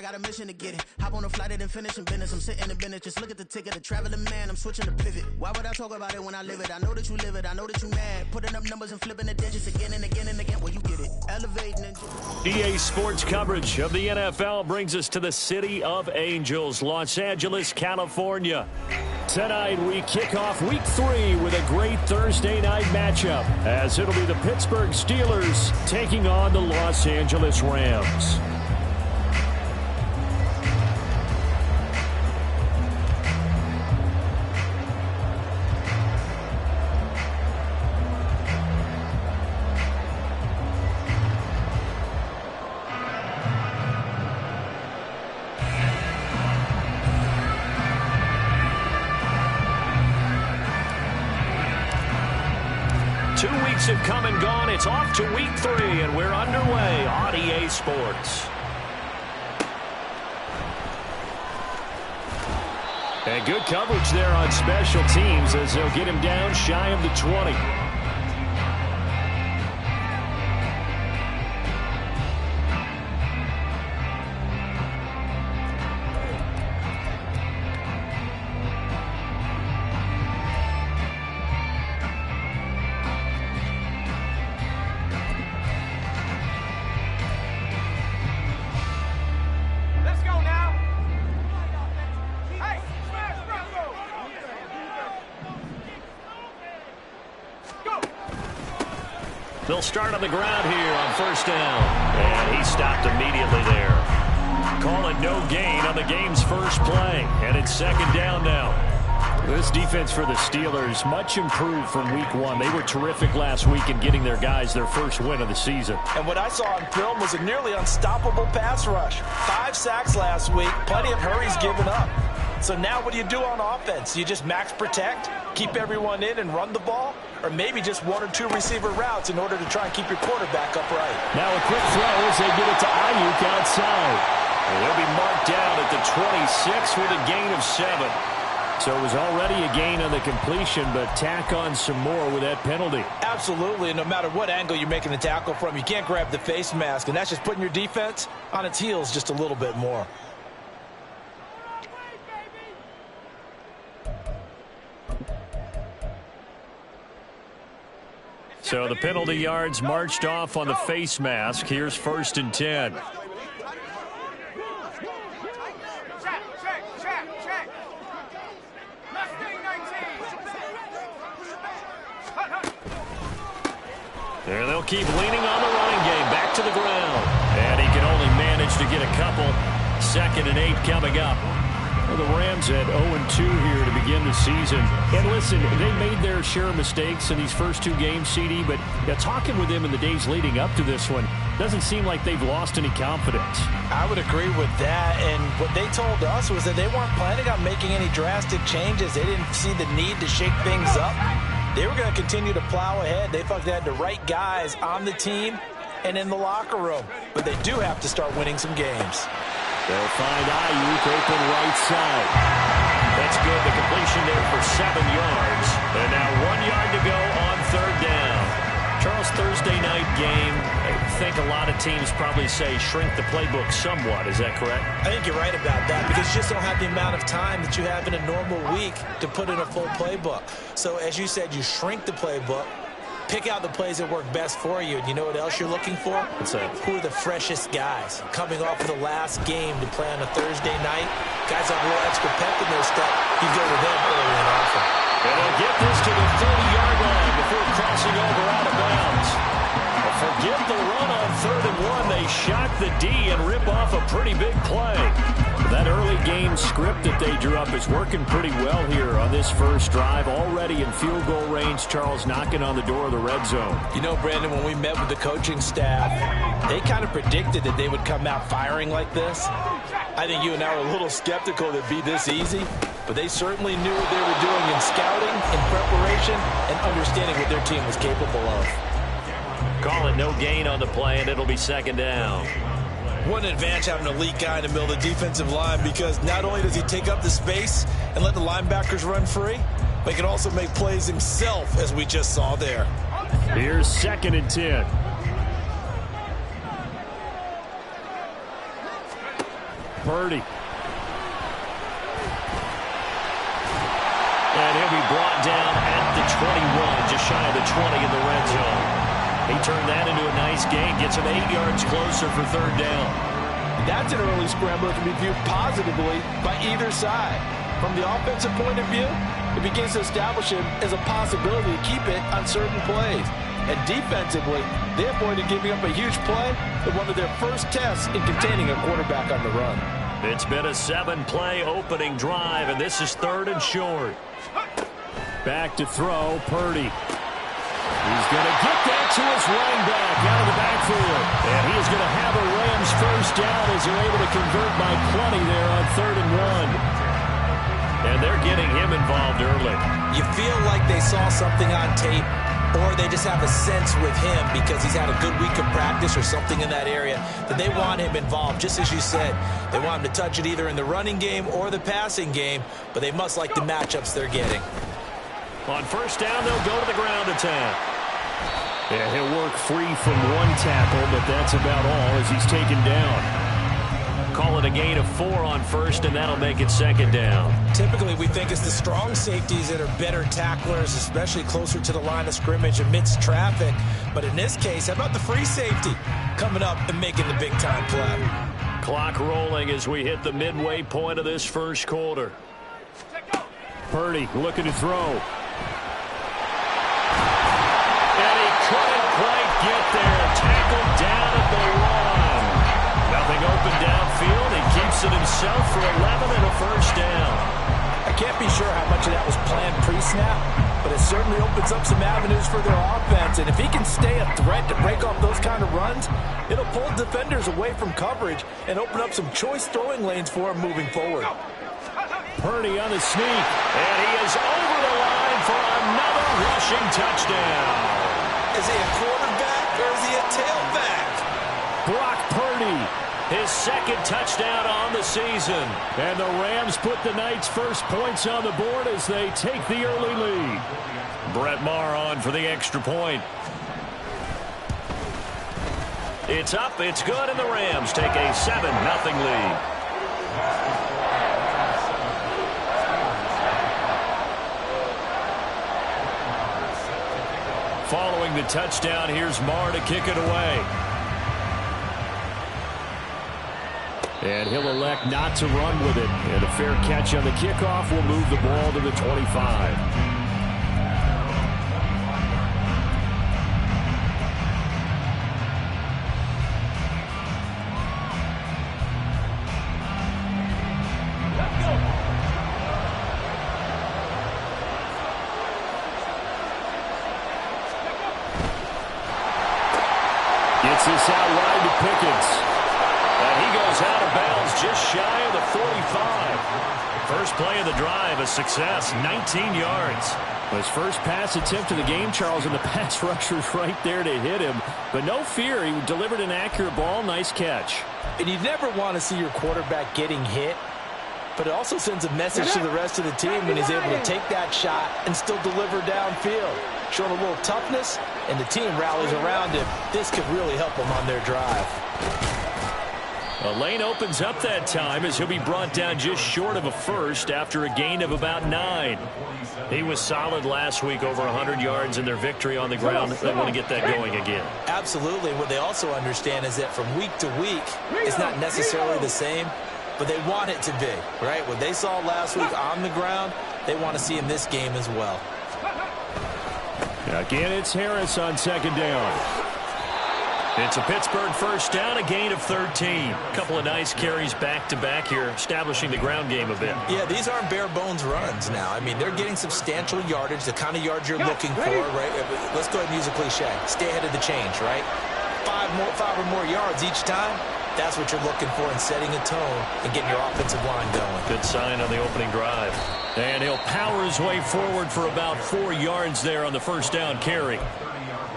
got a mission to get it. Hop on a flight and finish in business. I'm sitting in business, just look at the ticket. A traveling man, I'm switching to pivot. Why would I talk about it when I live it? I know that you live it, I know that you mad. Putting up numbers and flipping the digits again and again and again. Well, you get it. Elevating and... EA Sports coverage of the NFL brings us to the City of Angels, Los Angeles, California. Tonight we kick off Week 3 with a great Thursday night matchup, as it'll be the Pittsburgh Steelers taking on the Los Angeles Rams. Have come and gone. It's off to Week 3, and we're underway on EA Sports. And good coverage there on special teams as they'll get him down shy of the 20. They'll start on the ground here on first down. And he stopped immediately there. Call it no gain on the game's first play. And it's second down now. This defense for the Steelers, much improved from Week 1. They were terrific last week in getting their guys their first win of the season. And what I saw on film was a nearly unstoppable pass rush. 5 sacks last week, plenty of hurries given up. So now what do you do on offense? You just max protect, keep everyone in and run the ball? Or maybe just 1 or 2 receiver routes in order to try and keep your quarterback upright. Now a quick throw as they get it to Ayuk outside. And they'll be marked down at the 26 with a gain of 7. So it was already a gain on the completion, but tack on some more with that penalty. Absolutely, and no matter what angle you're making the tackle from, you can't grab the face mask, and that's just putting your defense on its heels just a little bit more. So the penalty yards marched off on the face mask. Here's first and 10. There they'll keep leaning on the running game. Back to the ground. And he can only manage to get a couple. 2nd and 8 coming up. Well, the Rams at 0-2 here to begin the season. And listen, they made their share of mistakes in these first 2 games, CD, but talking with them in the days leading up to this one, doesn't seem like they've lost any confidence. I would agree with that, and what they told us was that they weren't planning on making any drastic changes. They didn't see the need to shake things up. They were going to continue to plow ahead. They thought they had the right guys on the team and in the locker room, but they do have to start winning some games. They'll find Ayuk open right side. That's good. The completion there for 7 yards. And now 1 yard to go on 3rd down. Charles, Thursday night game, I think a lot of teams probably say shrink the playbook somewhat. Is that correct? I think you're right about that because you just don't have the amount of time that you have in a normal week to put in a full playbook. So as you said, you shrink the playbook. Pick out the plays that work best for you. And you know what else you're looking for? What's that? Who are the freshest guys coming off of the last game to play on a Thursday night? Guys have a little extra pep in their step. You go to them early and often. And they'll get this to the 30-yard line before crossing over out of bounds. Forget the run on 3rd and 1. They shock the D and rip off a pretty big play. That early game script that they drew up is working pretty well here on this first drive. Already in field goal range, Charles knocking on the door of the red zone. You know, Brandon, when we met with the coaching staff, they kind of predicted that they would come out firing like this. I think you and I were a little skeptical that it'd be this easy, but they certainly knew what they were doing in scouting, in preparation, and understanding what their team was capable of. Call it no gain on the play, and it'll be 2nd down. What an advantage having an elite guy in the middle of the defensive line, because not only does he take up the space and let the linebackers run free, but he can also make plays himself, as we just saw there. Here's 2nd and 10. Purdy. And he'll be brought down at the 21, just shy of the 20 in the red zone. He turned that into a nice gain, gets him 8 yards closer for third down. That's an early scramble that can be viewed positively by either side. From the offensive point of view, it begins to establish him as a possibility to keep it on certain plays. And defensively, they avoided giving up a huge play in one of their first tests in containing a quarterback on the run. It's been a 7-play opening drive, and this is 3rd and short. Back to throw, Purdy. He's going to get that to his running back out of the backfield. And he is going to have a Rams first down as they're able to convert by plenty there on 3rd and 1. And they're getting him involved early. You feel like they saw something on tape, or they just have a sense with him because he's had a good week of practice or something in that area that they want him involved, just as you said. They want him to touch it either in the running game or the passing game, but they must like the matchups they're getting. On first down, they'll go to the ground attack. Yeah, he'll work free from one tackle, but that's about all as he's taken down. Call it a gain of 4 on first, and that'll make it 2nd down. Typically, we think it's the strong safeties that are better tacklers, especially closer to the line of scrimmage amidst traffic. But in this case, how about the free safety coming up and making the big-time play? Clock rolling as we hit the midway point of this first quarter. Purdy looking to throw. And he couldn't quite get there. Tackled down at the 1. Nothing open downfield. He keeps it himself for 11 and a first down. I can't be sure how much of that was planned pre-snap, but it certainly opens up some avenues for their offense. And if he can stay a threat to break off those kind of runs, it'll pull defenders away from coverage and open up some choice throwing lanes for him moving forward. Purdy on the sneak, and he is over the line for another rushing touchdown. Is he a quarterback or is he a tailback? Brock Purdy, his 2nd touchdown on the season. And the Rams put the night's first points on the board as they take the early lead. Brett Maher on for the extra point. It's up, it's good, and the Rams take a 7-0 lead. Following the touchdown, here's Maher to kick it away. And he'll elect not to run with it. And a fair catch on the kickoff will move the ball to the 25. Gets this out wide to Pickens. And he goes out of bounds just shy of the 45. First play of the drive, a success, 19 yards. His first pass attempt of the game, Charles, and the pass rusher's right there to hit him. But no fear, he delivered an accurate ball, nice catch. And you never want to see your quarterback getting hit, but it also sends a message to the rest of the team when he's able to take that shot and still deliver downfield. Showing a little toughness, and the team rallies around him. This could really help them on their drive. A lane opens up that time as he'll be brought down just short of a first after a gain of about 9. He was solid last week, over 100 yards in their victory on the ground. They want to get that going again. Absolutely. What they also understand is that from week to week, it's not necessarily the same, but they want it to be, right? What they saw last week on the ground, they want to see in this game as well. Again, it's Harris on 2nd down. It's a Pittsburgh first down, a gain of 13. A couple of nice carries back-to-back here, establishing the ground game a bit. Yeah, these aren't bare-bones runs now. I mean, they're getting substantial yardage, the kind of yards you're looking for, right? Let's go ahead and use a cliche. Stay ahead of the change, right? 5 or more yards each time. That's what you're looking for in setting a tone and getting your offensive line going. Good sign on the opening drive. And he'll power his way forward for about 4 yards there on the first down carry.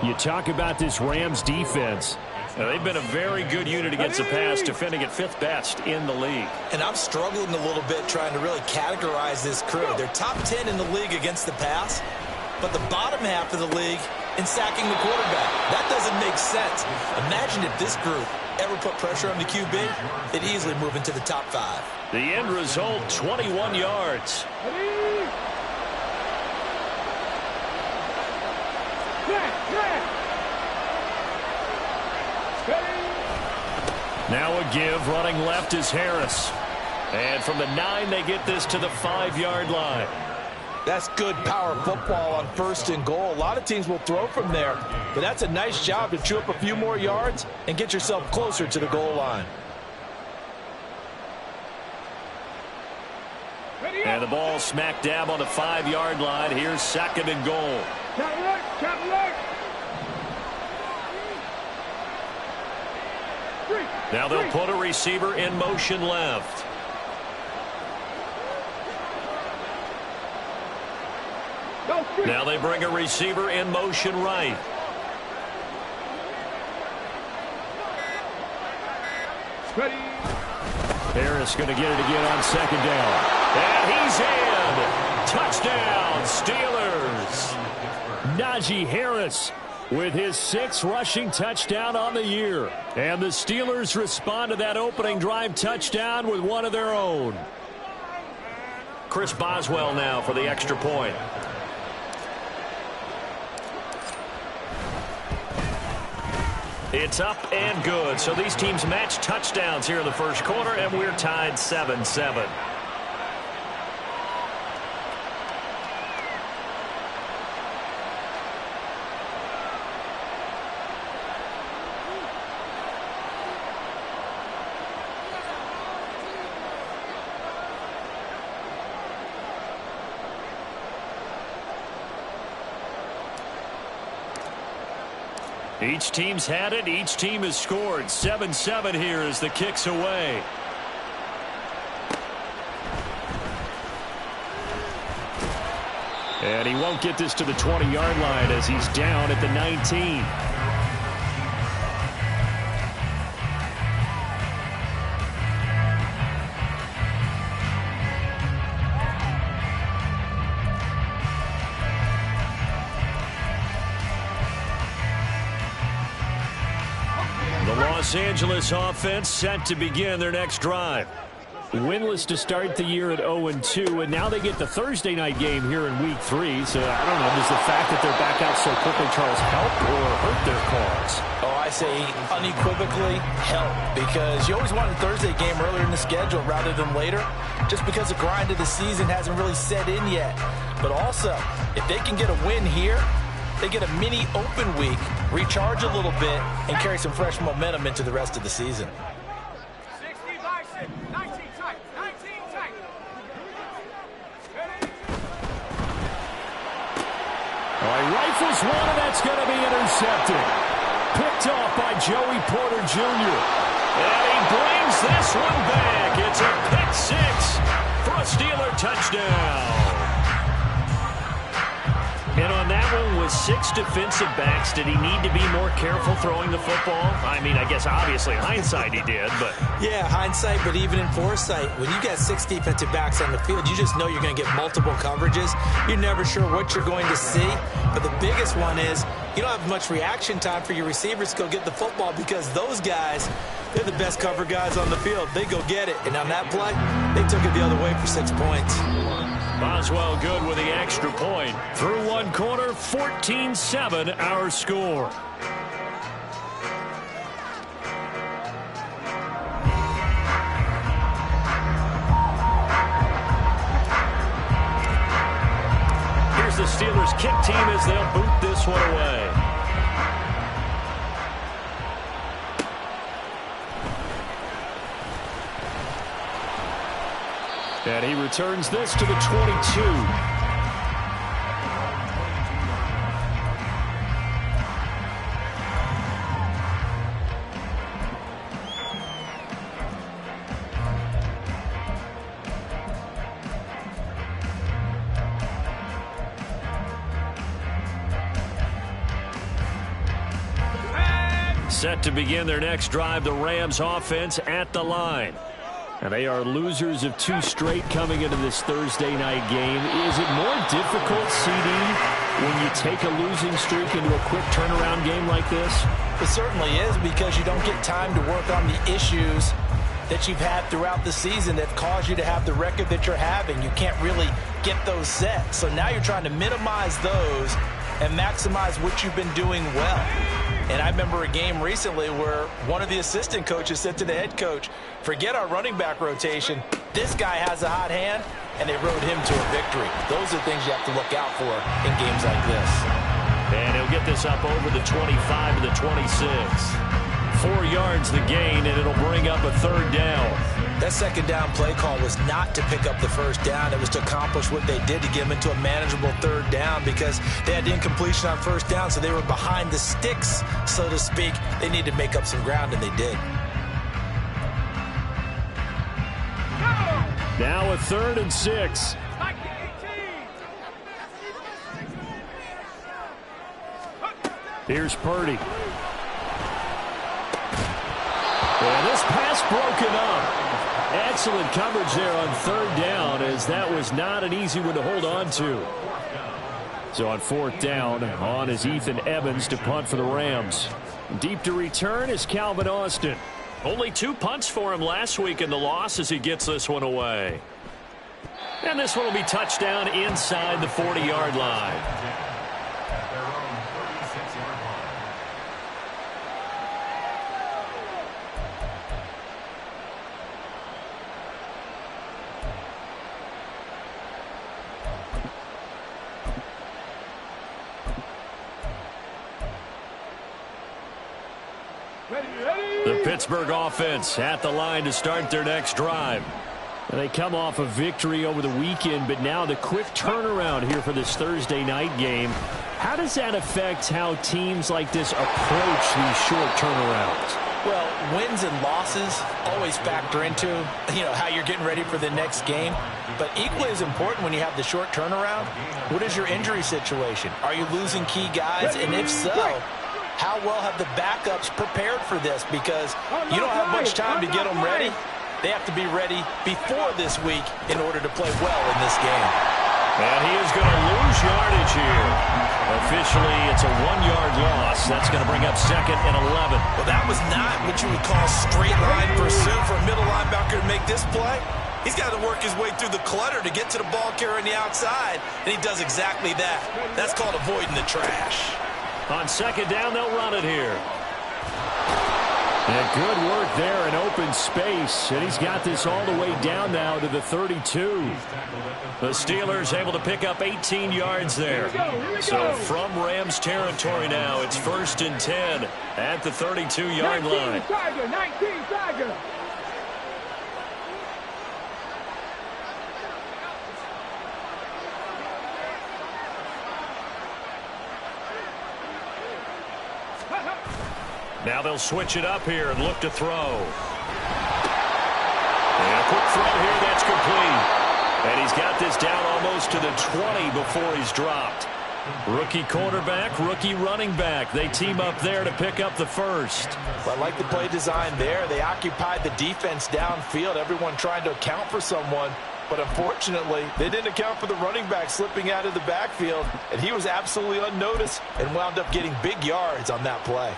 You talk about this Rams defense. Now, they've been a very good unit against the pass, defending at 5th best in the league. And I'm struggling a little bit trying to really categorize this crew. They're top 10 in the league against the pass, but the bottom half of the league and sacking the quarterback. That doesn't make sense. Imagine if this group ever put pressure on the QB, they'd easily move into the top 5. The end result, 21 yards. Now a give, running left is Harris. And from the 9, they get this to the 5-yard line. That's good power football on 1st and goal. A lot of teams will throw from there, but that's a nice job to chew up a few more yards and get yourself closer to the goal line. And the ball smack dab on the 5-yard line. Here's 2nd and goal. Now they'll put a receiver in motion left. Now they bring a receiver in motion right. Harris going to get it again on 2nd down. And he's in. Touchdown, Steelers. Najee Harris with his 6th rushing touchdown on the year. And the Steelers respond to that opening drive touchdown with one of their own. Chris Boswell now for the extra point. It's up and good. So these teams match touchdowns here in the first quarter, and we're tied 7-7. Each team's had it. Each team has scored. 7-7 here as the kick's away. And he won't get this to the 20-yard line as he's down at the 19. Los Angeles offense set to begin their next drive. Winless to start the year at 0-2, and now they get the Thursday night game here in Week 3. So, I don't know, does the fact that they're back out so quickly, Charles, help or hurt their cause? Oh, I say unequivocally help, because you always want a Thursday game earlier in the schedule rather than later, just because the grind of the season hasn't really set in yet. But also, if they can get a win here, they get a mini open week, recharge a little bit, and carry some fresh momentum into the rest of the season. 60 by 6, 19 tight, 19 tight. All right, rifles one, and that's going to be intercepted. Picked off by Joey Porter Jr. And he brings this one back. It's a pick 6 for a Steeler touchdown. And on that one, with 6 defensive backs, did he need to be more careful throwing the football? I mean, I guess obviously hindsight he did, but... Yeah, hindsight, but even in foresight, when you got 6 defensive backs on the field, you just know you're going to get multiple coverages. You're never sure what you're going to see. But the biggest one is you don't have much reaction time for your receivers to go get the football, because those guys, they're the best cover guys on the field. They go get it. And on that play, they took it the other way for 6 points. Boswell good with the extra point. Through one quarter, 14-7 our score. Here's the Steelers kick team as they'll boot this one away. And he returns this to the 22. Set to begin their next drive, the Rams offense at the line. And they are losers of 2 straight coming into this Thursday night game. Is it more difficult, CD, when you take a losing streak into a quick turnaround game like this? It certainly is, because you don't get time to work on the issues that you've had throughout the season that caused you to have the record that you're having. You can't really get those set. So now you're trying to minimize those and maximize what you've been doing well. And I remember a game recently where one of the assistant coaches said to the head coach, forget our running back rotation. This guy has a hot hand, and they rode him to a victory. Those are things you have to look out for in games like this. And he'll get this up over the 25 to the 26. 4 yards the gain, and it'll bring up a third down. That second down play call was not to pick up the first down. It was to accomplish what they did, to get them into a manageable third down, because they had incompletion on first down, so they were behind the sticks, so to speak. They needed to make up some ground, and they did. Now a 3rd and 6. Here's Purdy. And this pass broken up. Excellent coverage there on 3rd down, as that was not an easy one to hold on to. So on 4th down, on is Ethan Evans to punt for the Rams. Deep to return is Calvin Austin. Only 2 punts for him last week in the loss as he gets this one away. And this one will be touchdown inside the 40-yard line. The Pittsburgh offense at the line to start their next drive. And they come off a victory over the weekend, but now the quick turnaround here for this Thursday night game. How does that affect how teams like this approach these short turnarounds? Well, wins and losses always factor into, how you're getting ready for the next game. But equally as important when you have the short turnaround, what is your injury situation? Are you losing key guys? And if so, how well have the backups prepared for this? Because you don't have much time to get them ready. They have to be ready before this week in order to play well in this game. And he is going to lose yardage here. Officially, it's a 1-yard loss. That's going to bring up 2nd and 11. Well, that was not what you would call straight line pursuit for a middle linebacker to make this play. He's got to work his way through the clutter to get to the ball carrier on the outside, and he does exactly that. That's called avoiding the trash. On 2nd down, they'll run it here. And good work there in open space. And he's got this all the way down now to the 32. The Steelers able to pick up 18 yards there. So from Rams territory now, it's 1st and 10 at the 32-yard line. 19 Tiger. Now they'll switch it up here and look to throw. And a quick throw here, that's complete. And he's got this down almost to the 20 before he's dropped. Rookie quarterback, rookie running back. They team up there to pick up the first. Well, I like the play design there. They occupied the defense downfield, everyone trying to account for someone. But unfortunately, they didn't account for the running back slipping out of the backfield. And he was absolutely unnoticed and wound up getting big yards on that play.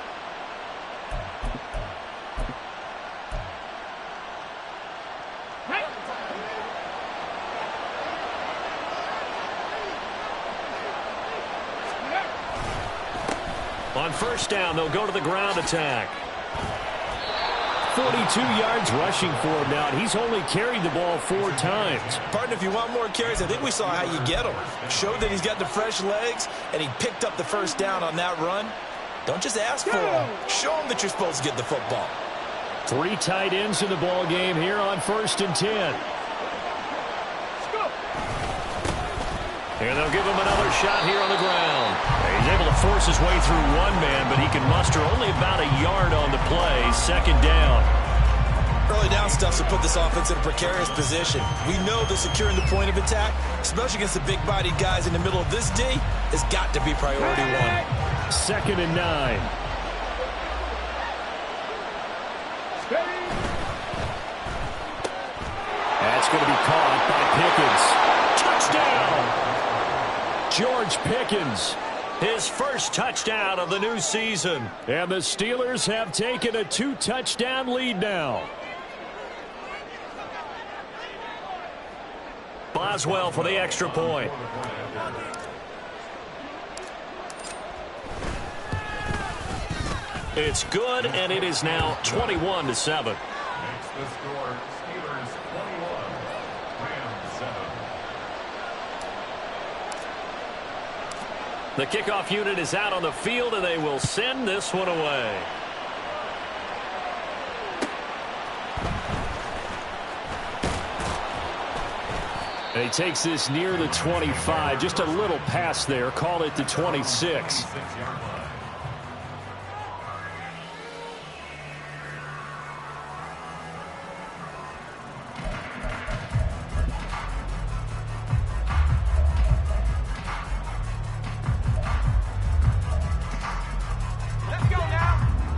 On 1st down, they'll go to the ground attack. 42 yards rushing for him now, and he's only carried the ball 4 times. Partner, if you want more carries, I think we saw how you get him. Showed that he's got the fresh legs, and he picked up the first down on that run. Don't just ask for him. Show him that you're supposed to get the football. 3 tight ends in the ball game here on 1st and 10. Here they'll give him another shot here on the ground. He's able to force his way through one man, but he can muster only about a yard on the play. 2nd down. Early down stuff to put this offense in a precarious position. We know that securing the point of attack, especially against the big-bodied guys in the middle of this D, has got to be priority 1. 2nd and 9. That's going to be caught by Pickens. Touchdown! George Pickens. His first touchdown of the new season. And the Steelers have taken a 2-touchdown lead now. Boswell for the extra point. It's good, and it is now 21-7. Next, the score, Steelers 21, Rams 7. The kickoff unit is out on the field, and they will send this one away. And he takes this near the 25. Just a little pass there. Call it the 26.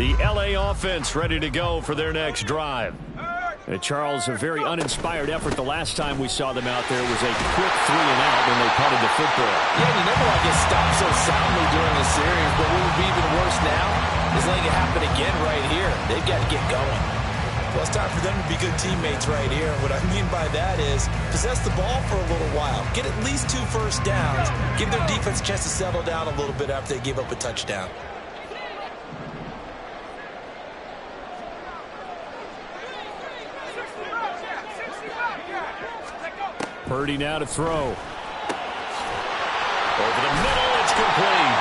The LA offense ready to go for their next drive. And Charles, a very uninspired effort the last time we saw them out there was a quick 3-and-out when they punted the football. Yeah, you never want to get stopped so soundly during the series, but what would be even worse now is letting it happen again right here. They've got to get going. Well, it's time for them to be good teammates right here. What I mean by that is possess the ball for a little while. Get at least 2 first downs. Give their defense a chance to settle down a little bit after they give up a touchdown. Purdy now to throw. Over the middle, it's complete.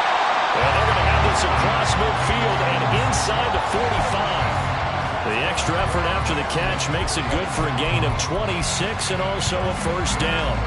And they're going to have this across midfield and inside the 45. The extra effort after the catch makes it good for a gain of 26 and also a first down.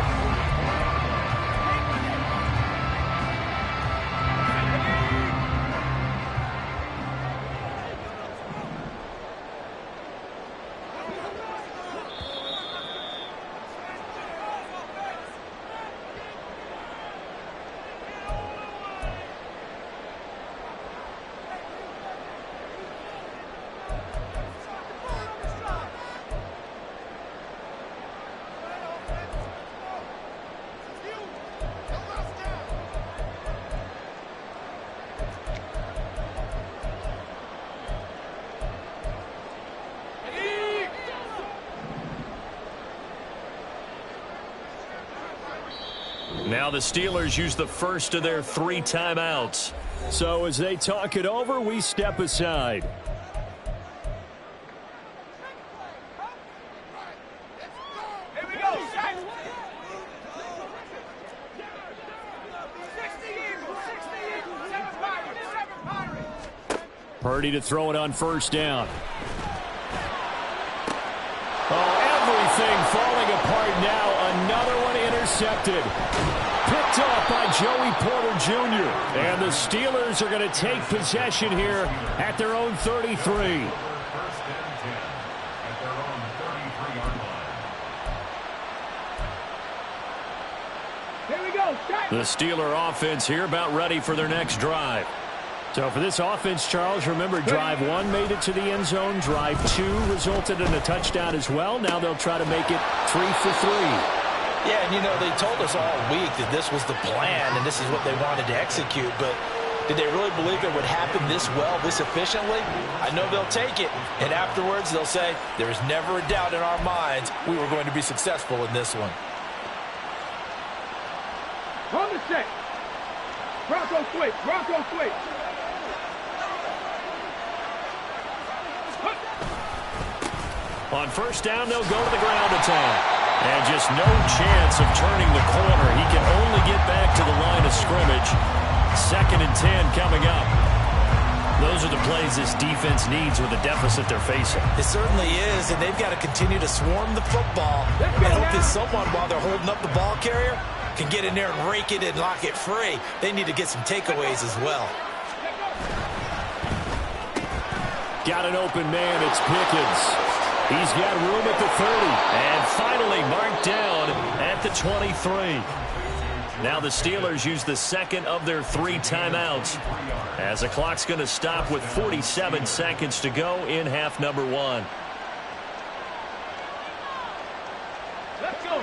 Now the Steelers use the first of their 3 timeouts. So as they talk it over, we step aside. Here we go, set. 60 Eagles, 7 Pirates. Purdy to throw it on first down. Oh, everything falling apart now. Another one intercepted. Picked off by Joey Porter Jr. And the Steelers are going to take possession here at their own 33. First and 10 at their own 33-yard line. Here we go, set. The Steeler offense here about ready for their next drive. So for this offense, Charles, remember drive 1 made it to the end zone. Drive 2 resulted in a touchdown as well. Now they'll try to make it 3 for 3. Yeah, and you know, they told us all week that this was the plan and this is what they wanted to execute, but did they really believe it would happen this well, this efficiently? I know they'll take it, and afterwards they'll say, there is never a doubt in our minds we were going to be successful in this one. On the set. Bronco switch, Bronco switch. On first down, they'll go to the ground attack. And just no chance of turning the corner. He can only get back to the line of scrimmage. 2nd and 10 coming up. Those are the plays this defense needs with the deficit they're facing. It certainly is, and they've got to continue to swarm the football and hope that someone, while they're holding up the ball carrier, can get in there and rake it and lock it free. They need to get some takeaways as well. Got an open man. It's Pickens. He's got room at the 30. And finally marked down at the 23. Now the Steelers use the second of their 3 timeouts as the clock's going to stop with 47 seconds to go in half number 1. Let's go.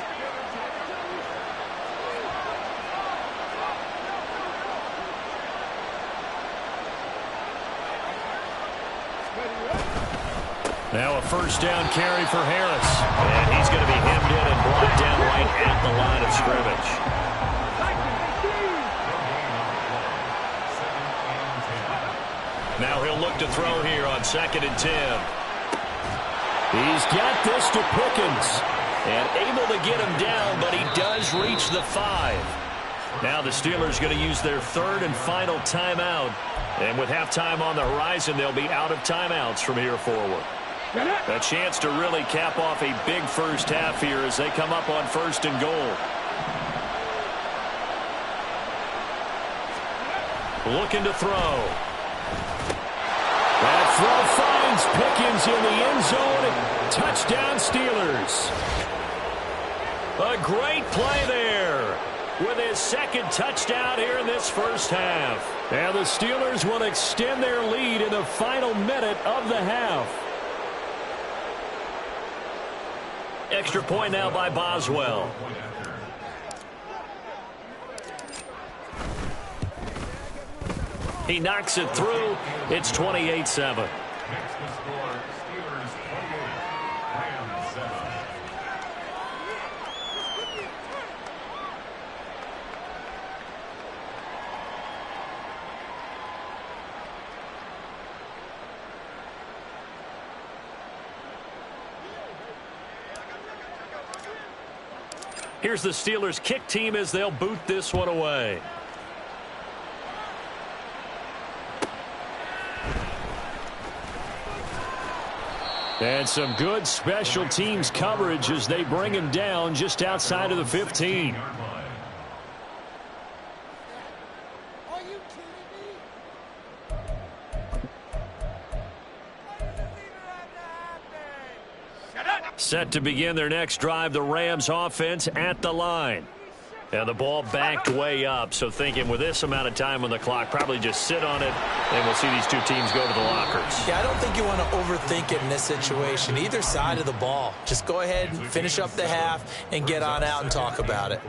Now a first down carry for Harris. And he's going to be hemmed in and brought down right at the line of scrimmage. Now he'll look to throw here on 2nd and 10. He's got this to Pickens. And able to get him down, but he does reach the 5. Now the Steelers going to use their 3rd and final timeout. And with halftime on the horizon, they'll be out of timeouts from here forward. A chance to really cap off a big first half here as they come up on 1st and goal. Looking to throw. That throw finds Pickens in the end zone. Touchdown Steelers. A great play there with his 2nd touchdown here in this first half. And the Steelers will extend their lead in the final minute of the half. Extra point now by Boswell. He knocks it through. It's 28-7. Here's the Steelers kick team as they'll boot this one away. And some good special teams coverage as they bring him down just outside of the 15. Set to begin their next drive, the Rams offense at the line. And the ball backed way up, so thinking with this amount of time on the clock, probably just sit on it, and we'll see these two teams go to the lockers. Yeah, I don't think you want to overthink it in this situation. Either side of the ball. Just go ahead and finish up the half and get on out and talk about it.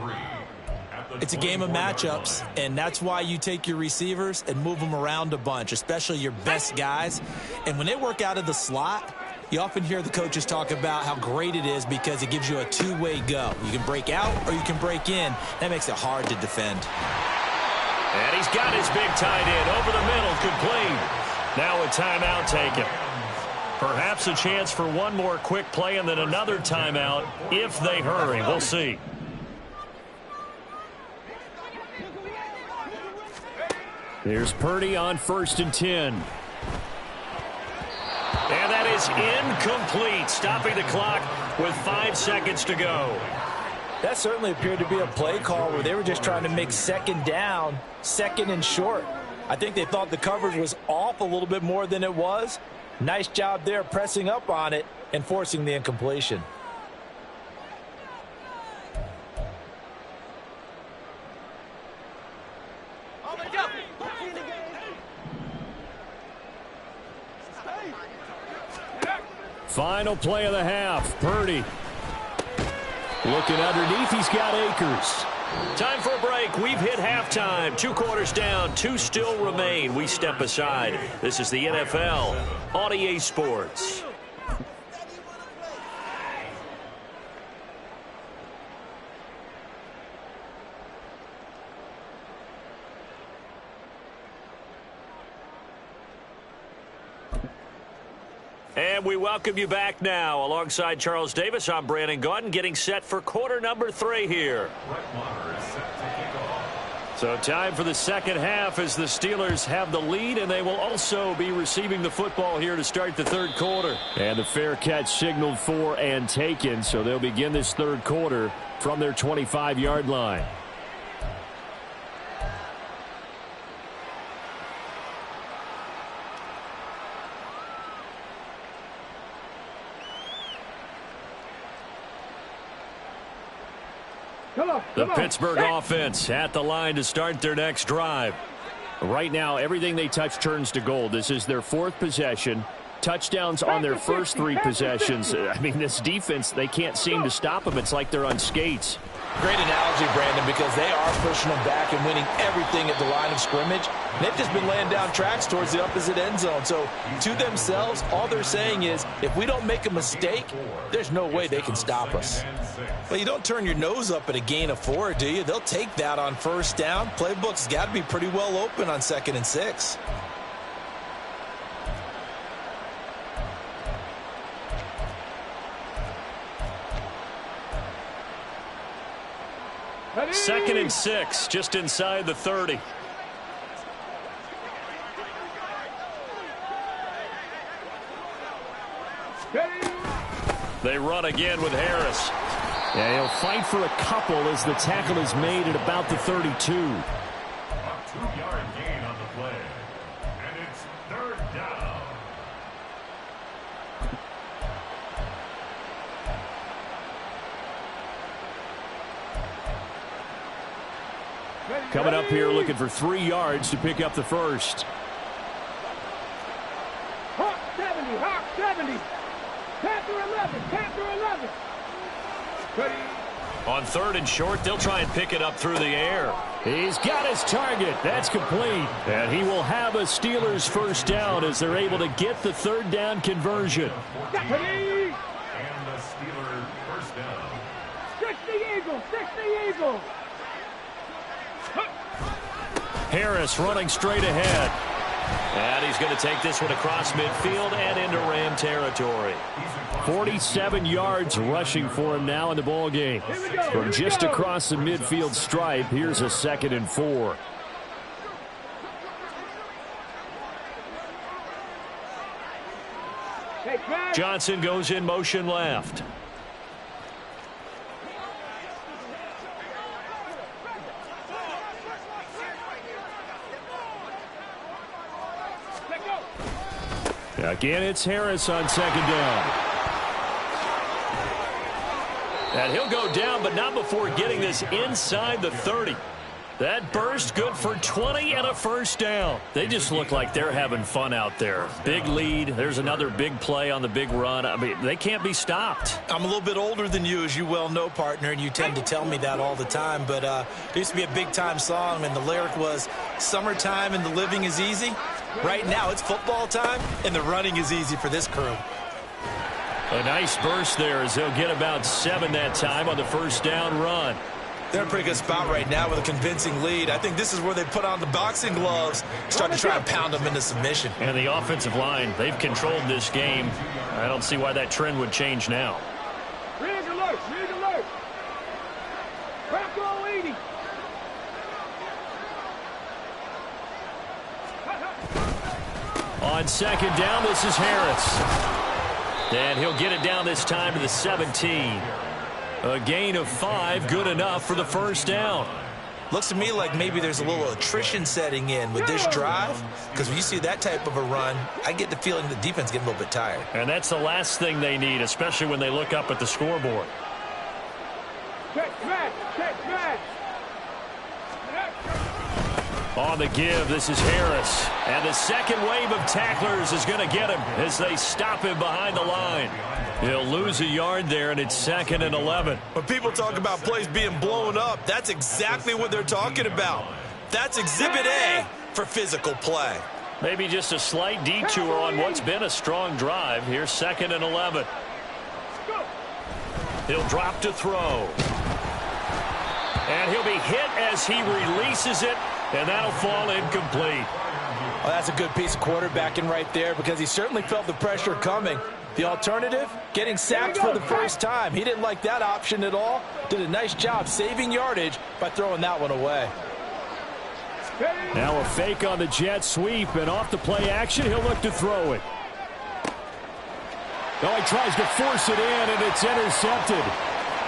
It's a game of matchups, and that's why you take your receivers and move them around a bunch, especially your best guys. And when they work out of the slot, you often hear the coaches talk about how great it is because it gives you a two-way go. You can break out or you can break in. That makes it hard to defend. And he's got his big tight end over the middle, complete. Now a timeout taken. Perhaps a chance for one more quick play and then another timeout if they hurry. We'll see. Here's Purdy on 1st and 10. And that is incomplete, stopping the clock with 5 seconds to go. That certainly appeared to be a play call where they were just trying to make 2nd down, 2nd and short. I think they thought the coverage was off a little bit more than it was. Nice job there pressing up on it and forcing the incompletion. Final play of the half. Purdy looking underneath. He's got Akers. Time for a break. We've hit halftime. 2 quarters down. 2 still remain. We step aside. This is the NFL on EA Sports. And we welcome you back now. Alongside Charles Davis, I'm Brandon Gaudin, getting set for quarter number 3 here. So time for the second half as the Steelers have the lead, and they will also be receiving the football here to start the 3rd quarter. And the fair catch signaled for and taken, so they'll begin this 3rd quarter from their 25-yard line. The Pittsburgh offense at the line to start their next drive. Right now, everything they touch turns to gold. This is their 4th possession. touchdowns on their first 3 possessions. I mean, this defense, they can't seem to stop them. It's like they're on skates. Great analogy, Brandon, because they are pushing them back and winning everything at the line of scrimmage. They've just been laying down tracks towards the opposite end zone. So to themselves, all they're saying is, if we don't make a mistake, there's no way they can stop us. Well, you don't turn your nose up at a gain of 4, do you? They'll take that on first down. Playbook's got to be pretty well open on 2nd and 6. Second and 6, just inside the 30. They run again with Harris. Yeah, he'll fight for a couple as the tackle is made at about the 32. A 2-yard gain on the play. And it's 3rd down. Coming up here looking for 3 yards to pick up the first. Hawk 70, Hawk 70. Panther 11, Panther 11. On 3rd and short, they'll try and pick it up through the air. He's got his target. That's complete. And he will have a Steelers first down as they're able to get the 3rd down conversion. And the Steelers first down. 60 Eagles, 60 Eagles. Harris running straight ahead. And he's going to take this one across midfield and into Ram territory. 47 yards rushing for him now in the ball game. From just across the midfield stripe, here's a 2nd and 4. Johnson goes in motion left. Again, it's Harris on 2nd down. And he'll go down, but not before getting this inside the 30. That burst good for 20 and a first down. They just look like they're having fun out there. Big lead. There's another big play on the big run. I mean, they can't be stopped. I'm a little bit older than you, as you well know, partner, and you tend to tell me that all the time. But there used to be a big-time song, and the lyric was, "Summertime and the living is easy." Right now, it's football time, and the running is easy for this crew. A nice burst there as they'll get about 7 that time on the first down run. They're in a pretty good spot right now with a convincing lead. I think this is where they put on the boxing gloves, start to try and pound them into submission. And the offensive line, they've controlled this game. I don't see why that trend would change now. Rig alert, rig alert. Bronco 80. On 2nd down, this is Harris. And he'll get it down this time to the 17. A gain of 5, good enough for the first down. Looks to me like maybe there's a little attrition setting in with this drive, because when you see that type of a run, I get the feeling the defense getting a little bit tired. And that's the last thing they need, especially when they look up at the scoreboard. Check back, check back. On the give, this is Harris. And the second wave of tacklers is going to get him as they stop him behind the line. He'll lose a yard there, and it's 2nd and 11. When people talk about plays being blown up, that's exactly what they're talking about. That's Exhibit A for physical play. Maybe just a slight detour on what's been a strong drive. Here's 2nd and 11. He'll drop to throw. And he'll be hit as he releases it, and that'll fall incomplete. Well, that's a good piece of quarterbacking right there, because he certainly felt the pressure coming. The alternative, getting sacked for the first time. He didn't like that option at all. Did a nice job saving yardage by throwing that one away. Now a fake on the jet sweep, and off the play action, he'll look to throw it. Oh, he tries to force it in, and it's intercepted.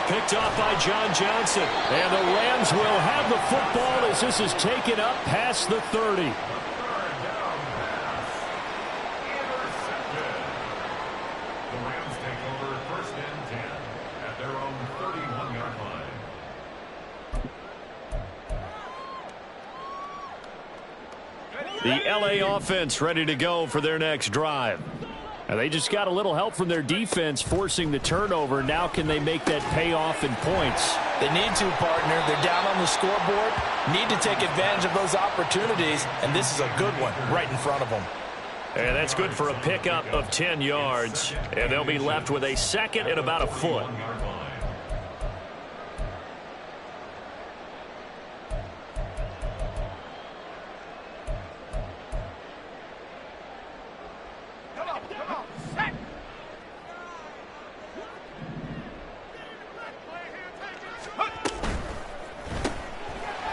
Picked off by John Johnson. And the Rams will have the football as this is taken up past the 30. The LA offense ready to go for their next drive. They just got a little help from their defense forcing the turnover. Now can they make that pay off in points? They need to, partner. They're down on the scoreboard. Need to take advantage of those opportunities, and this is a good one right in front of them. And that's good for a pickup of 10 yards. And they'll be left with a second and about a foot.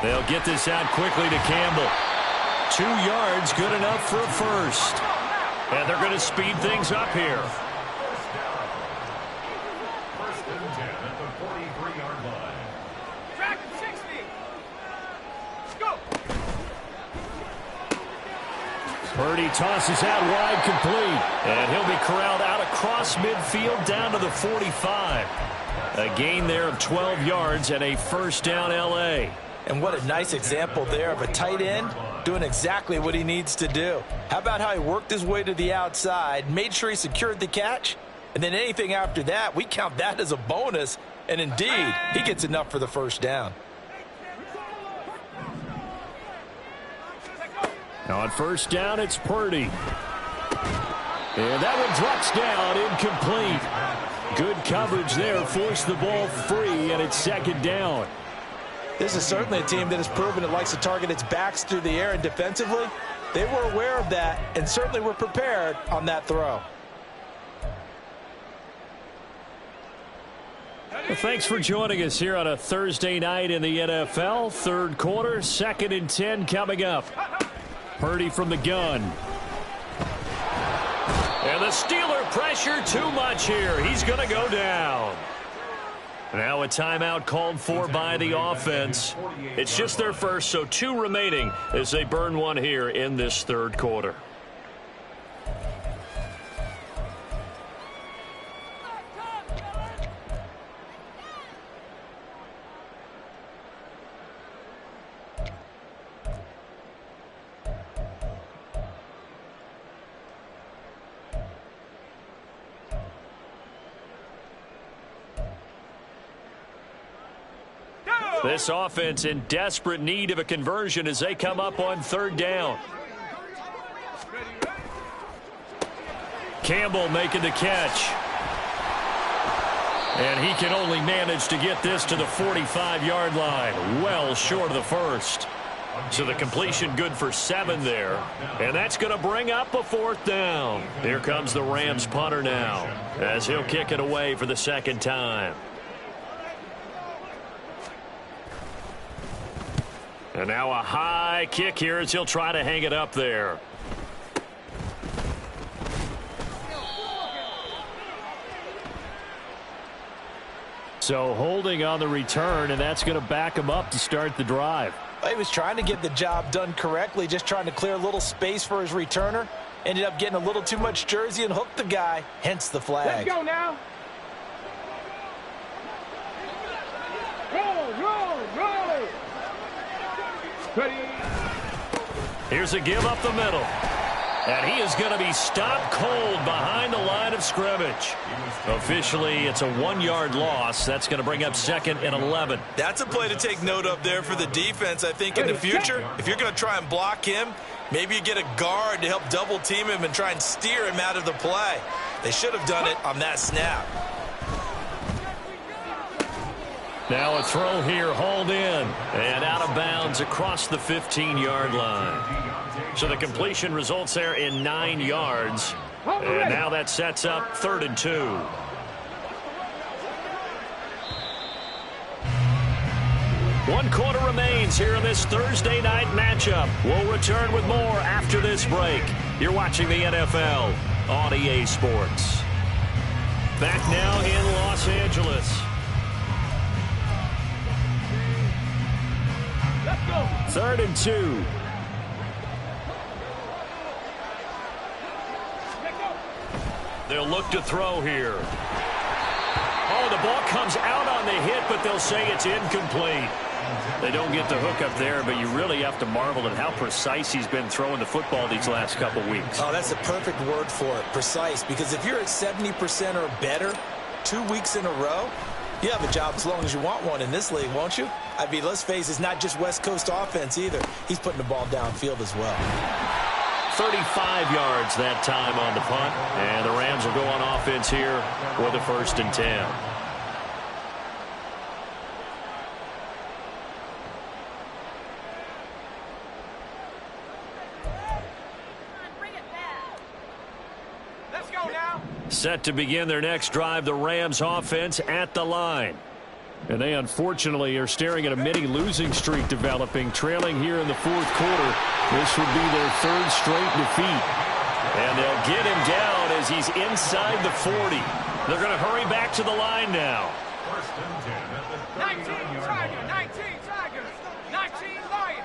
They'll get this out quickly to Campbell. 2 yards, good enough for a first. And they're going to speed things up here. First and 10 at the 43-yard line. Track 60. Go. Purdy tosses out wide, complete. And he'll be corralled out across midfield down to the 45. A gain there of 12 yards and a first down L.A. And what a nice example there of a tight end doing exactly what he needs to do. How about how he worked his way to the outside, made sure he secured the catch, and then anything after that, we count that as a bonus. And indeed, he gets enough for the first down. Now on first down, it's Purdy. And that one drops down, incomplete. Good coverage there, forced the ball free, and it's second down. This is certainly a team that has proven it likes to target its backs through the air, and defensively, they were aware of that and certainly were prepared on that throw. Well, thanks for joining us here on a Thursday night in the NFL. Third quarter, second and 10 coming up. Purdy from the gun. And the Steeler pressure too much here. He's going to go down. Now a timeout called for by the offense. It's just their first, so 2 remaining as they burn one here in this third quarter. This offense in desperate need of a conversion as they come up on third down. Campbell making the catch. And he can only manage to get this to the 45-yard line. Well short of the first. So the completion good for 7 there. And that's going to bring up a fourth down. Here comes the Rams punter now as he'll kick it away for the second time. And now a high kick here as he'll try to hang it up there. So holding on the return, and that's going to back him up to start the drive. He was trying to get the job done correctly, just trying to clear a little space for his returner. Ended up getting a little too much jersey and hooked the guy, hence the flag. Let's go now. Roll. Ready. Here's a give up the middle. And he is going to be stopped cold behind the line of scrimmage. Officially, it's a 1-yard loss. That's going to bring up second and 11. That's a play to take note of there for the defense. I think in the future, if you're going to try and block him, maybe you get a guard to help double team him and try and steer him out of the play. They should have done it on that snap. Now a throw here, hauled in, and out of bounds across the 15-yard line. So the completion results there in 9 yards. And now that sets up 3rd and 2. One quarter remains here in this Thursday night matchup. We'll return with more after this break. You're watching the NFL on EA Sports. Back now in Los Angeles. Let's go. 3rd and 2. They'll look to throw here. Oh, the ball comes out on the hit, but they'll say it's incomplete. They don't get the hook up there, but you really have to marvel at how precise he's been throwing the football these last couple weeks. Oh, that's the perfect word for it, precise, because if you're at 70% or better 2 weeks in a row, you have a job as long as you want one in this league, won't you? I mean, let's face it, it's not just West Coast offense either. He's putting the ball downfield as well. 35 yards that time on the punt, and the Rams will go on offense here with a 1st and 10. Set to begin their next drive, the Rams offense at the line. And they unfortunately are staring at a mini losing streak developing, trailing here in the 4th quarter. This would be their 3rd straight defeat. And they'll get him down as he's inside the 40. They're going to hurry back to the line now. 19 Tigers, 19 Tigers, 19 Lions.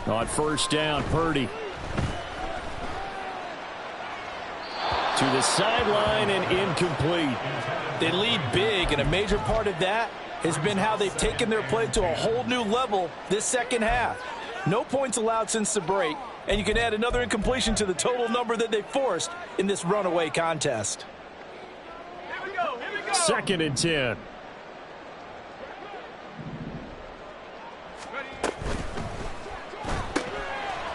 On 1st down, Purdy. To the sideline and incomplete. They lead big, and a major part of that has been how they've taken their play to a whole new level this second half. No points allowed since the break, and you can add another incompletion to the total number that they forced in this runaway contest. Here we go, here we go. 2nd and 10.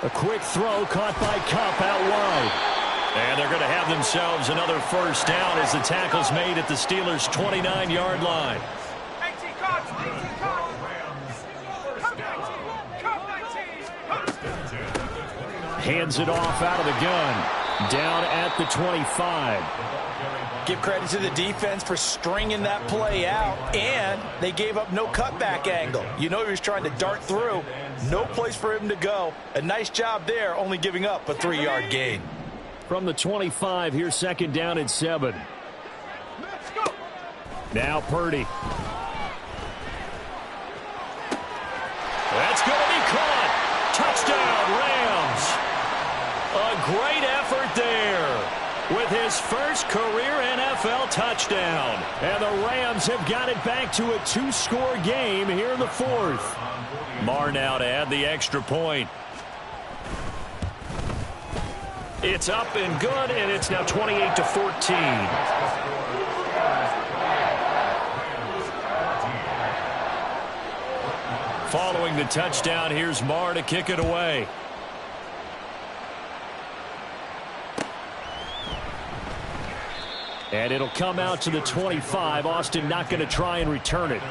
A quick throw caught by Kupp out wide. And they're going to have themselves another 1st down as the tackle's made at the Steelers' 29-yard line. 18 cards, 18 cards. Cup 19. Hands it off out of the gun. Down at the 25. Give credit to the defense for stringing that play out, and they gave up no cutback angle. You know he was trying to dart through. No place for him to go. A nice job there, only giving up a 3-yard gain. From the 25, here's 2nd down and 7. Let's go. Now Purdy. That's going to be caught. Touchdown, Rams. A great effort there with his first career NFL touchdown. And the Rams have got it back to a 2-score game here in the 4th. Marr now to add the extra point. It's up and good, and it's now 28-14. Following the touchdown, here's Marr to kick it away. And it'll come out to the 25. Austin not going to try and return it.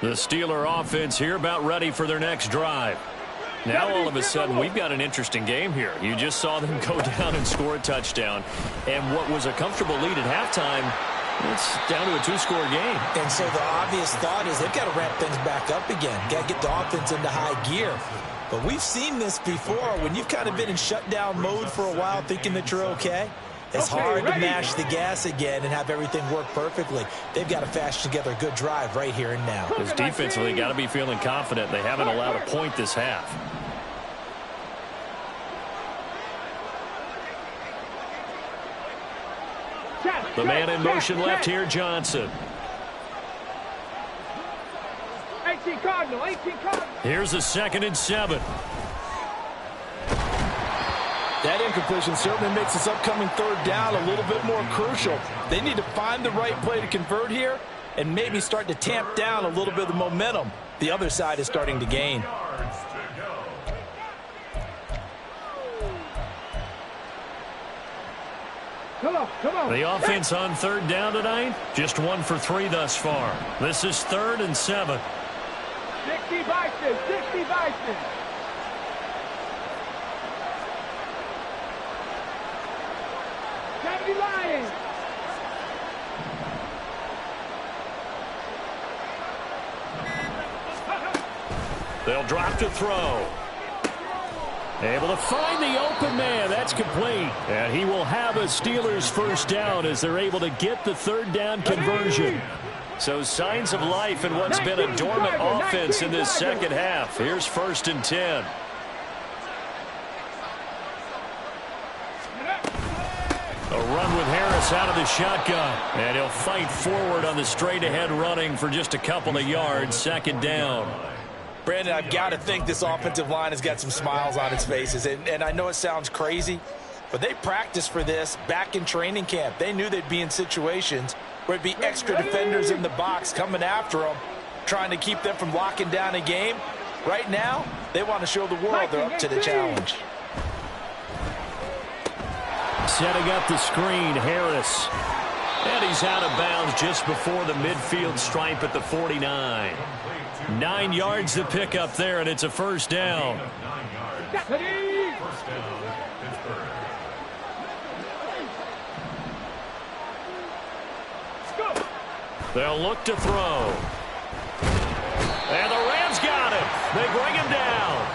The Steeler offense here about ready for their next drive. Now all of a sudden we've got an interesting game here. You just saw them go down and score a touchdown. And what was a comfortable lead at halftime, it's down to a 2-score game. And so the obvious thought is they've got to ramp things back up again. Got to get the offense into high gear. But we've seen this before. When you've kind of been in shutdown mode for a while thinking that you're okay, it's hard to mash the gas again and have everything work perfectly. They've got to fashion together a good drive right here and now. Because defensively, got to be feeling confident. They haven't allowed a point this half. The man in motion left here, Johnson. 18 Cardinal, 18 Cardinal. Here's a 2nd and 7. That incompletion certainly makes this upcoming 3rd down a little bit more crucial. They need to find the right play to convert here and maybe start to tamp down a little bit of the momentum the other side is starting to gain. Come on. The offense on 3rd down tonight, just 1 for 3 thus far. This is 3rd and 7. 60 Bison, 60 Bison. Lions. They'll drop to throw. Able to find the open man. That's complete. And he will have a Steelers first down as they're able to get the third down conversion. So signs of life in what's been a dormant offense in this second half. Here's 1st and 10. A run with Harris out of the shotgun. And he'll fight forward on the straight-ahead running for just a couple of yards. 2nd down. Brandon, I've got to think this offensive line has got some smiles on its faces. And I know it sounds crazy, but they practiced for this back in training camp. They knew they'd be in situations where it'd be extra defenders in the box coming after them, trying to keep them from locking down a game. Right now, they want to show the world they're up to the challenge. Setting up the screen, Harris. And he's out of bounds just before the midfield stripe at the 49. 9 yards to pick up there, and it's a first down. First down, Pittsburgh. They'll look to throw. And the Rams got him. They bring him down.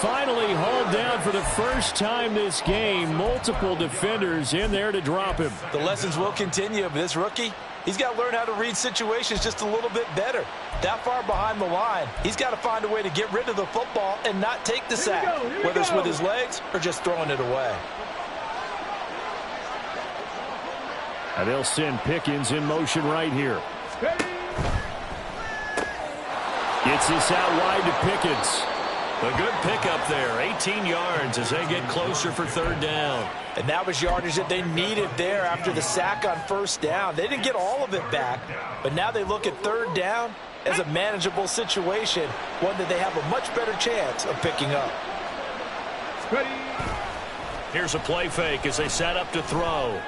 Finally hauled down for the first time this game. Multiple defenders in there to drop him. The lessons will continue, but this rookie, he's got to learn how to read situations just a little bit better. That far behind the line, he's got to find a way to get rid of the football and not take the sack, whether it's with his legs or just throwing it away. And they'll send Pickens in motion right here. Gets this out wide to Pickens. A good pickup there, 18 yards as they get closer for 3rd down. And that was yardage that they needed there after the sack on 1st down. They didn't get all of it back, but now they look at 3rd down as a manageable situation, one that they have a much better chance of picking up. Here's a play fake as they set up to throw.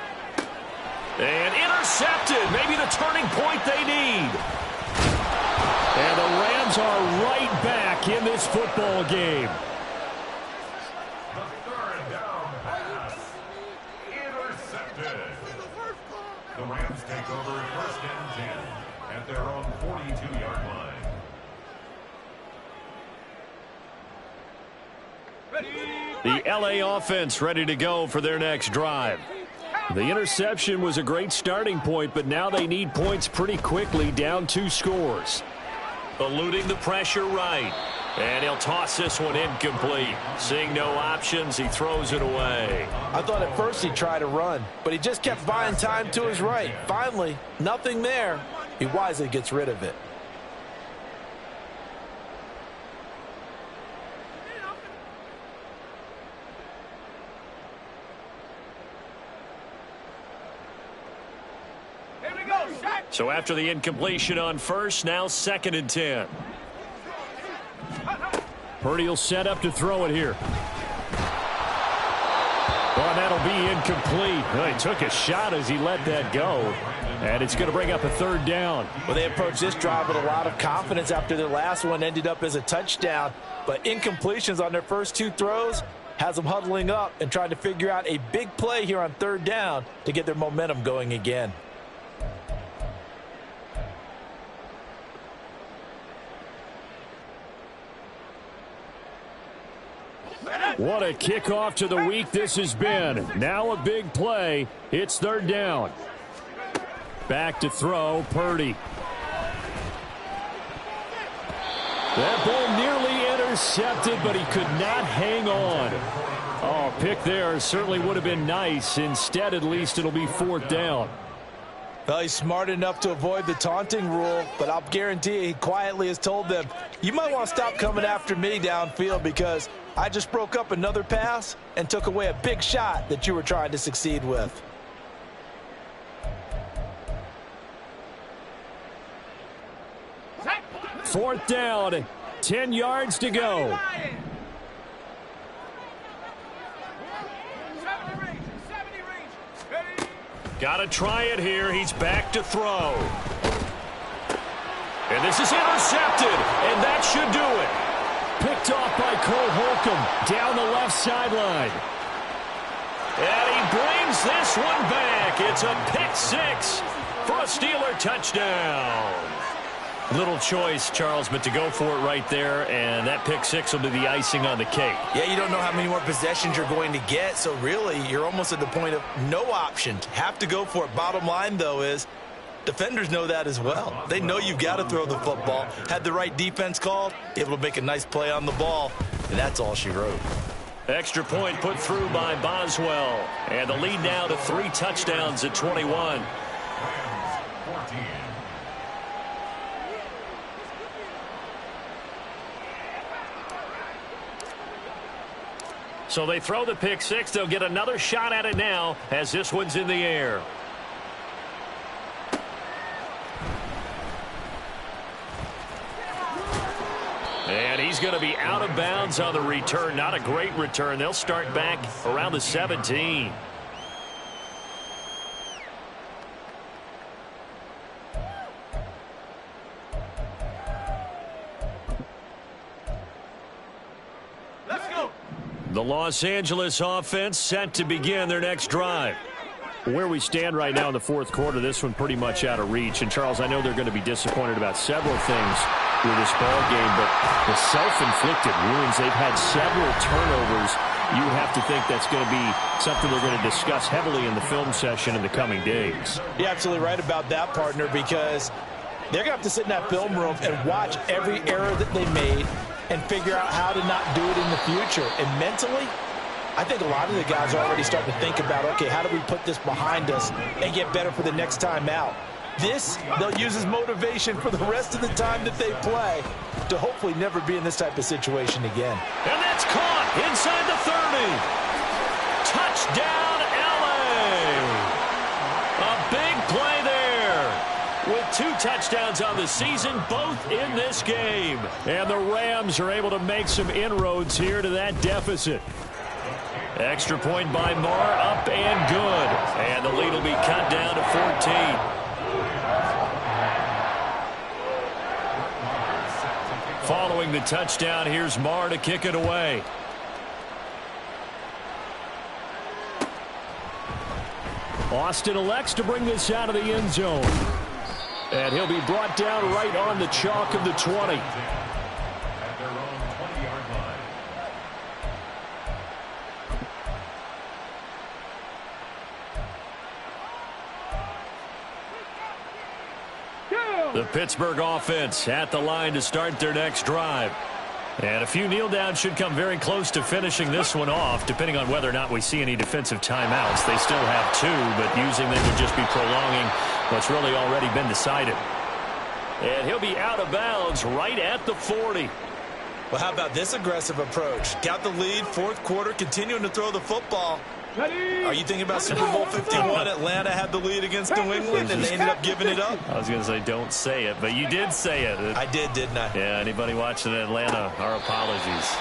And intercepted, maybe the turning point they need. And the Rams are right back in this football game. The 3rd down pass. Intercepted. The Rams take over 1st and 10 at their own 42-yard line. The LA offense ready to go for their next drive. The interception was a great starting point, but now they need points pretty quickly, down 2 scores. Eluding the pressure right. And he'll toss this one incomplete. Seeing no options, he throws it away. I thought at first he'd try to run, but he just kept buying time to his right. Finally, nothing there. He wisely gets rid of it. So after the incompletion on 1st, now 2nd and 10. Purdy will set up to throw it here. Well, that'll be incomplete. Well, he took a shot as he let that go. And it's going to bring up a 3rd down. Well, they approached this drive with a lot of confidence after their last one ended up as a touchdown. But incompletions on their first 2 throws has them huddling up and trying to figure out a big play here on 3rd down to get their momentum going again. What a kickoff to the week this has been. Now a big play. It's 3rd down. Back to throw, Purdy. That ball nearly intercepted, but he could not hang on. Oh, pick there certainly would have been nice. Instead, at least it'll be 4th down. Well, he's smart enough to avoid the taunting rule, but I'll guarantee he quietly has told them, you might want to stop coming after me downfield because I just broke up another pass and took away a big shot that you were trying to succeed with. Fourth down, 10 yards to go. Got to try it here. He's back to throw. And this is intercepted, and that should do it. Picked off by Cole Holcomb down the left sideline. And he brings this one back. It's a pick 6 for a Steeler touchdown. Little choice, Charles, but to go for it right there, and that pick six will be the icing on the cake. Yeah, you don't know how many more possessions you're going to get, so really you're almost at the point of no options. Have to go for it. Bottom line, though, is defenders know that as well. They know you've got to throw the football. Had the right defense called, able to make a nice play on the ball, and that's all she wrote. Extra point put through by Boswell, and the lead now to 3 touchdowns at 21. 14. So they throw the pick six. They'll get another shot at it now as this one's in the air. And he's going to be out of bounds on the return. Not a great return. They'll start back around the 17. The Los Angeles offense set to begin their next drive. Where we stand right now in the fourth quarter, this one pretty much out of reach. And, Charles, I know they're going to be disappointed about several things with this ball game, but the self-inflicted wounds, they've had several turnovers. You have to think that's going to be something they're going to discuss heavily in the film session in the coming days. You're absolutely right about that, partner, because they're going to have to sit in that film room and watch every error that they made and figure out how to not do it in the future. And mentally, I think a lot of the guys are already starting to think about, okay, how do we put this behind us and get better for the next time out? This, they'll use as motivation for the rest of the time that they play to hopefully never be in this type of situation again. And that's caught inside the 30. Touchdown, L.A. A big play there. With 2 touchdowns on the season, both in this game. And the Rams are able to make some inroads here to that deficit. Extra point by Marr, up and good. And the lead will be cut down to 14. Following the touchdown, here's Marr to kick it away. Austin elects to bring this out of the end zone. And he'll be brought down right on the chalk of the 20. At their own 20-yard line. The Pittsburgh offense at the line to start their next drive. And a few kneel downs should come very close to finishing this one off, depending on whether or not we see any defensive timeouts. They still have 2, but using them would just be prolonging what's really already been decided. And he'll be out of bounds right at the 40. Well, how about this aggressive approach? Got the lead, fourth quarter, continuing to throw the football. Are you thinking about Super Bowl 51? Atlanta had the lead against New England, and they ended up giving it up? I was going to say don't say it, but you did say it. I did, didn't I? Yeah, anybody watching Atlanta, our apologies.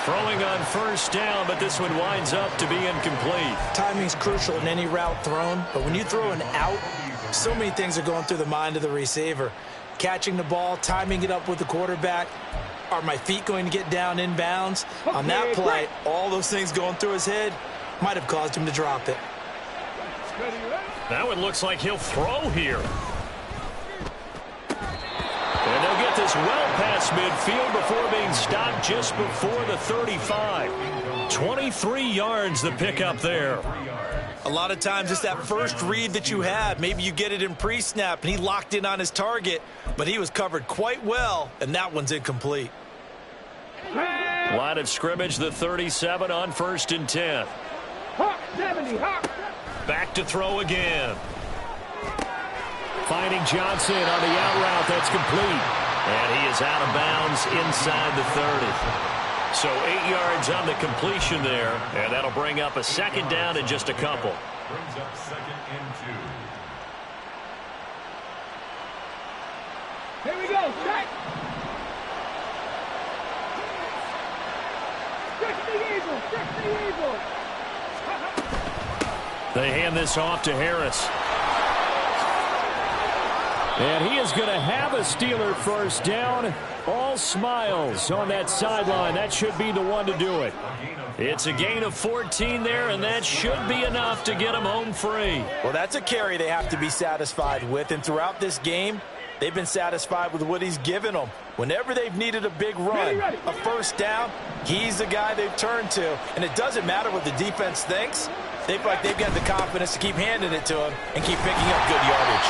Throwing on first down, but this one winds up to be incomplete. Timing's crucial in any route thrown, but when you throw an out, so many things are going through the mind of the receiver. Catching the ball, timing it up with the quarterback. Are my feet going to get down in bounds? On that play, all those things going through his head might have caused him to drop it. That one looks like he'll throw here. And they'll get this well past midfield before being stopped just before the 35. 23 yards the pickup there. A lot of times it's that first read that you have. Maybe you get it in pre-snap and he locked in on his target, but he was covered quite well, and that one's incomplete. Line of scrimmage, the 37 on 1st and 10. Back to throw again. Finding Johnson on the out route. That's complete. And he is out of bounds inside the 30. So 8 yards on the completion there. And that'll bring up a second down in just a couple. Brings up 2nd and 2. Here we go, set. Trick the Eagles, trick the Eagles. They hand this off to Harris. And he is going to have a Steeler first down. All smiles on that sideline. That should be the one to do it. It's a gain of 14 there, and that should be enough to get him home free. Well, that's a carry they have to be satisfied with. And throughout this game, They've been satisfied with what he's given them. Whenever they've needed a big run, a first down, he's the guy they've turned to. And it doesn't matter what the defense thinks. They feel like they've got the confidence to keep handing it to him and keep picking up good yardage.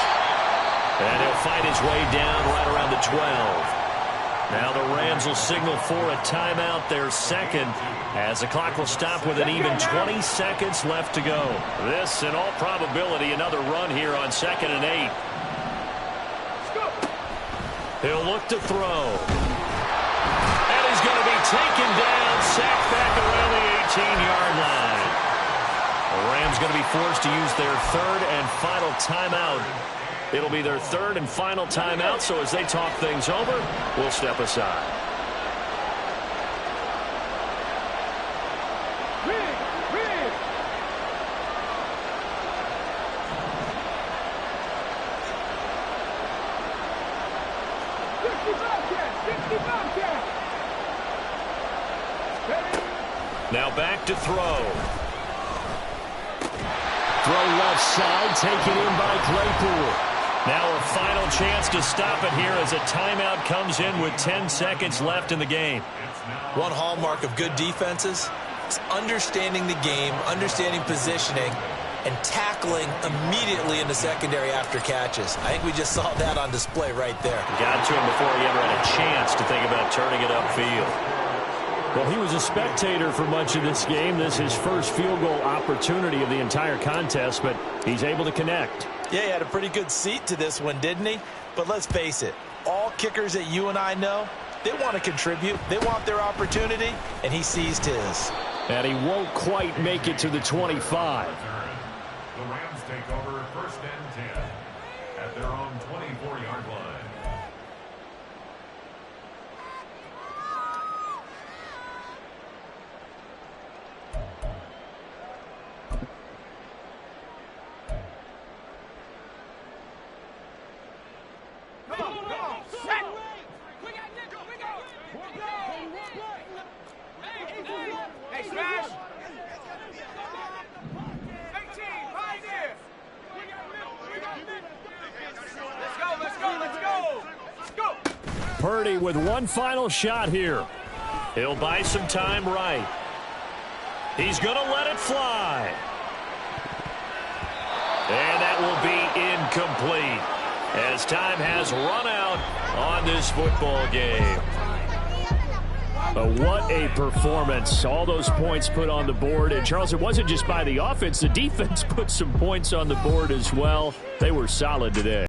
And he'll fight his way down right around the 12. Now the Rams will signal for a timeout, their second, as the clock will stop with an even 20 seconds left to go. This, in all probability, another run here on 2nd and 8. He'll look to throw. And he's going to be taken down, sacked back around the 18-yard line. The Rams going to be forced to use their third and final timeout. It'll be their third and final timeout, so as they talk things over, we'll step aside. Now back to throw. Throw left side, taken in by Claypool. Now a final chance to stop it here as a timeout comes in with 10 seconds left in the game. One hallmark of good defenses is understanding the game, understanding positioning, and tackling immediately in the secondary after catches. I think we just saw that on display right there. Got to him before he ever had a chance to think about turning it upfield. Well, he was a spectator for much of this game. This is his first field goal opportunity of the entire contest, but he's able to connect. Yeah, he had a pretty good seat to this one, didn't he? But let's face it, all kickers that you and I know, they want to contribute. They want their opportunity, and he seized his. And he won't quite make it to the 25. The Rams take over 1st and 10 at their own 24-yard line. Purdy with one final shot here. He'll buy some time right. He's going to let it fly. And that will be incomplete as time has run out on this football game. What a performance. All those points put on the board. And, Charles, it wasn't just by the offense. The defense put some points on the board as well. They were solid today.